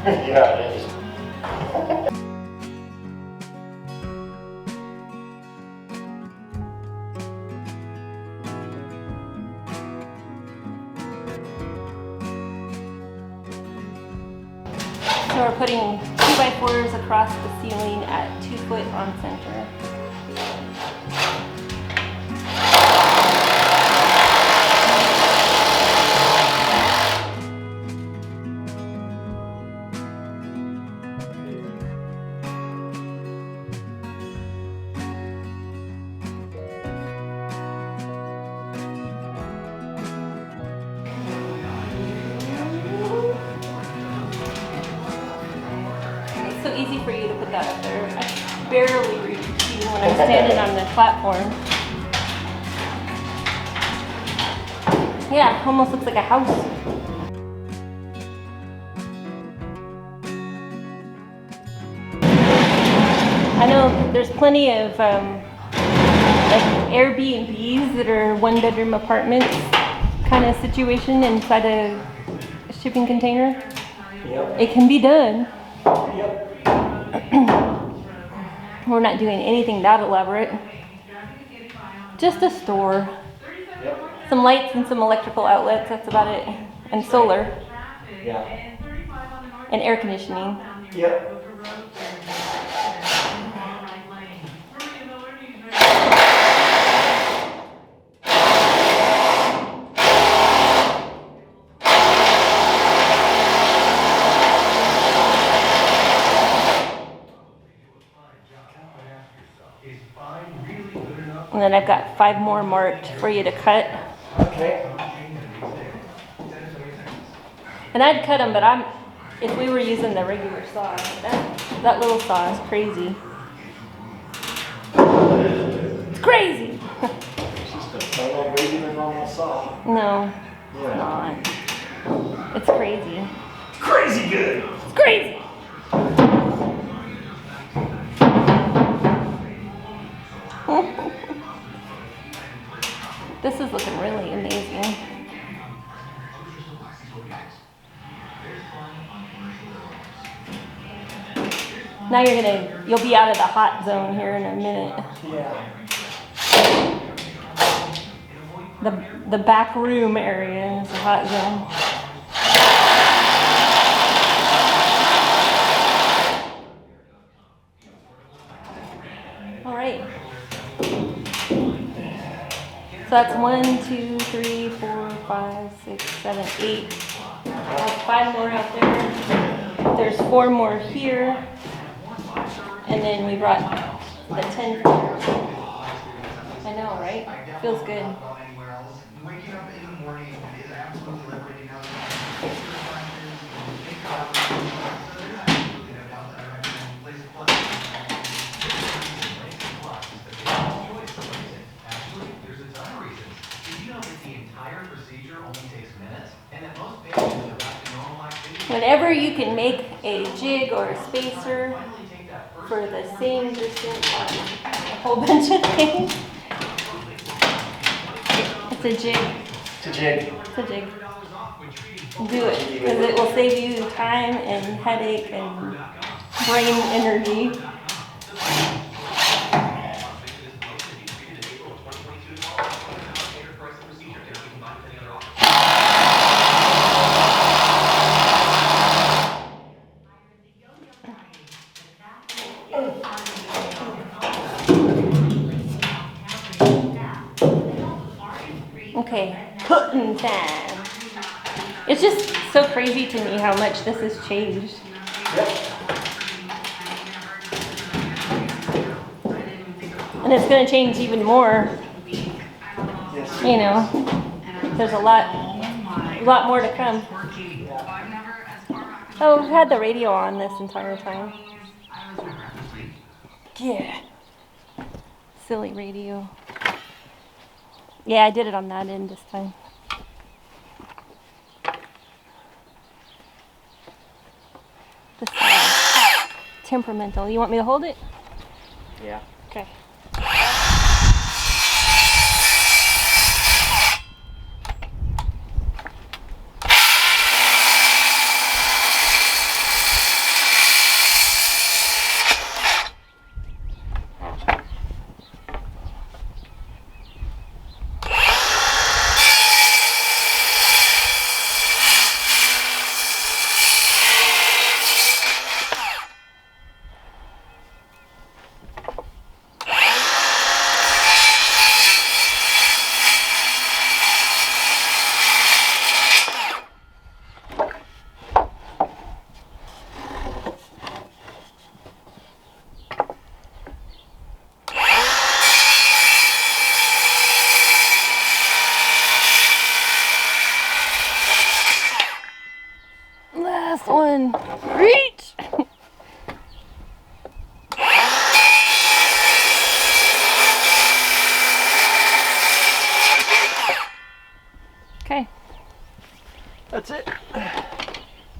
Yeah, it is. So we're putting 2x4s across the ceiling at 2 foot on center. It's so easy for you to put that up there. I barely reach you when I'm standing on the platform. Yeah, almost looks like a house. I know there's plenty of like Airbnbs that are one-bedroom apartments kind of situation inside a shipping container. Yep. It can be done. Yep. We're not doing anything that elaborate. Just a store. Yep. Some lights and some electrical outlets, that's about it. And solar. Yeah. And air conditioning. Yep. And then I've got 5 more marked for you to cut. Okay. And I'd cut them, but if we were using the regular saw, that little saw is crazy. It's crazy. It's just a bigger than a normal saw. No, Yeah. it's not. It's crazy. Crazy good. It's crazy. This is looking really amazing. Now you'll be out of the hot zone here in a minute. Yeah. The back room area is a hot zone. All right. So that's 1, 2, 3, 4, 5, 6, 7, 8. I have 5 more out there. There's 4 more here. And then we brought the 10 here. I know, right? Feels good. Waking up in the morning is absolutely liberating. There's a ton of reasons. Did you know that the entire procedure only takes minutes, and that most patients are back to normal activity? Whenever you can make a jig or a spacer for the same distance on a whole bunch of things, it's a jig. It's a jig. It's a jig. Do it, because it will save you time and headache and brain energy. Okay, pudding time. It's just so crazy to me how much this has changed. Yep. And it's going to change even more. Yes. You know, there's a lot more to come. Oh, I've had the radio on this entire time. Yeah. Silly radio. Yeah, I did it on that end this time. This is temperamental. You want me to hold it? Yeah. Okay.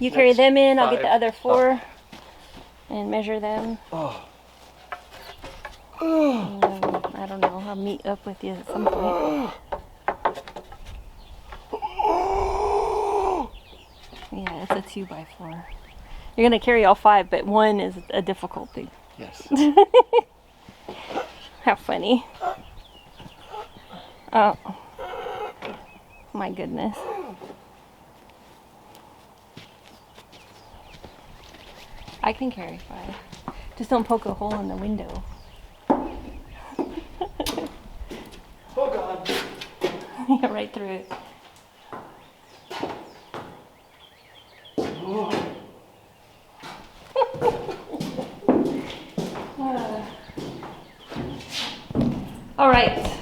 You carry them in, I'll get the 5. other 4 and measure them. Oh. And then, I don't know, I'll meet up with you at some point. Yeah, it's a 2x4. You're gonna carry all 5, but 1 is a difficult thing. Yes. How funny. Oh. My goodness. I can carry 5. Just don't poke a hole in the window. Oh God. Yeah, right through it. All right.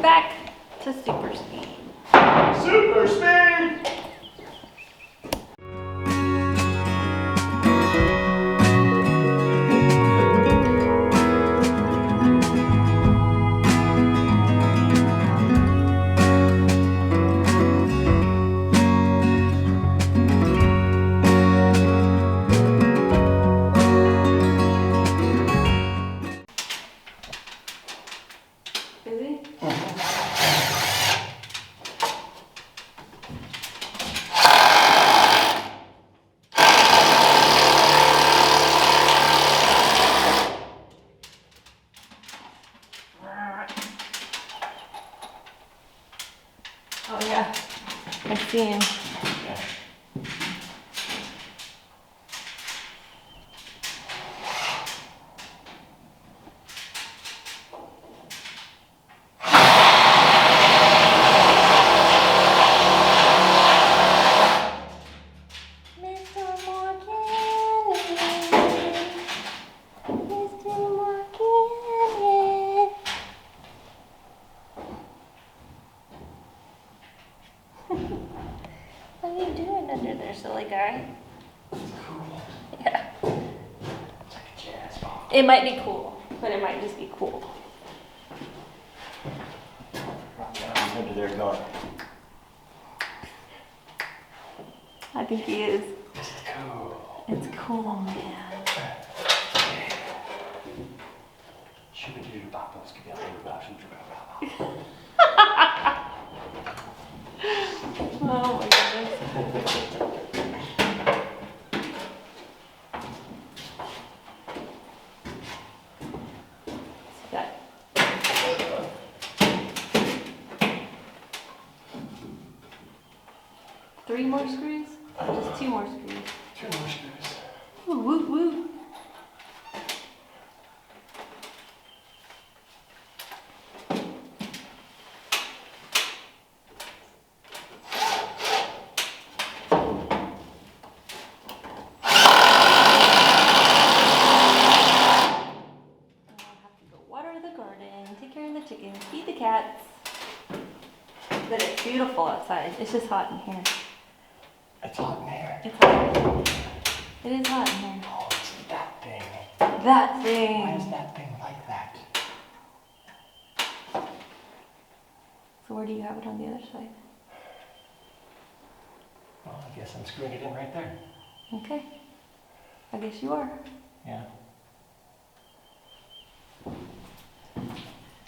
Back to super speed. Super speed. Busy? Oh yeah, I see him. Mr. Morgan, Mr. Morgan. What are you doing under there, silly guy? Yeah. It might be cool, but it might just be cool. Under there going. I think he is. Cool. It's cool, man. Oh my goodness. See that? 3 more screws? Or just 2 more screws? 2 more screws. Woo, woo, woo. Take care of the chickens, feed the cats. But it's beautiful outside. It's just hot in here. It's hot in here. It's hot. It is hot in here. Oh, it's that thing. That thing. Why is that thing like that? So where do you have it on the other side? Well, I guess I'm screwing it in right there. Okay. I guess you are. Yeah.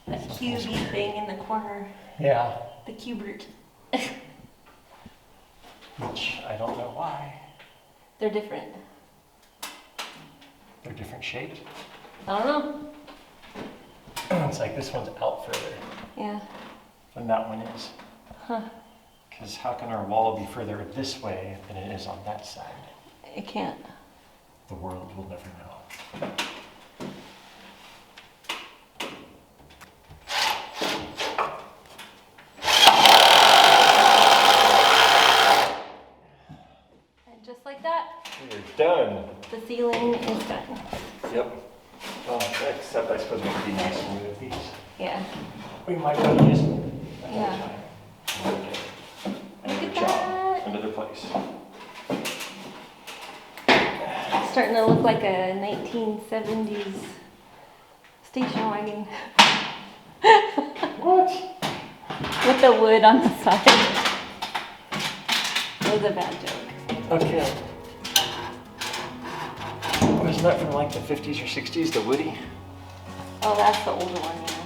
That cubey thing in the corner. Yeah. The cubert. Which I don't know why. They're different. They're different shaped. I don't know. It's like this one's out further Yeah. than that one is. Huh. Because how can our wall be further this way than it is on that side? It can't. The world will never know. And just like that, We're done. the ceiling is done. Yep. Well, except I suppose we could be nice and move these. Yeah. We might want to use them. Yeah. Another at job, that. another place. It's starting to look like a 1970s station wagon. What? With the wood on the side. It was a bad joke. Okay. Wasn't that from like the 50s or 60s, the Woody? Oh, that's the older one, yeah.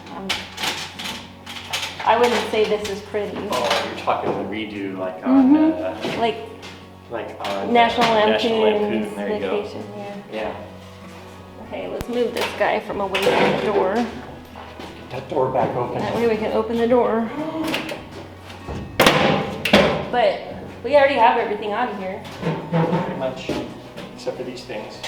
I wouldn't say this is pretty. Oh, you're talking the redo like on, Like like on National National Lampoon's Lampoon. There you go. Vacation, yeah. Yeah. Okay, let's move this guy from away from the door. Get that door back open. That way we can open the door. But we already have everything out of here. Pretty much, except for these things.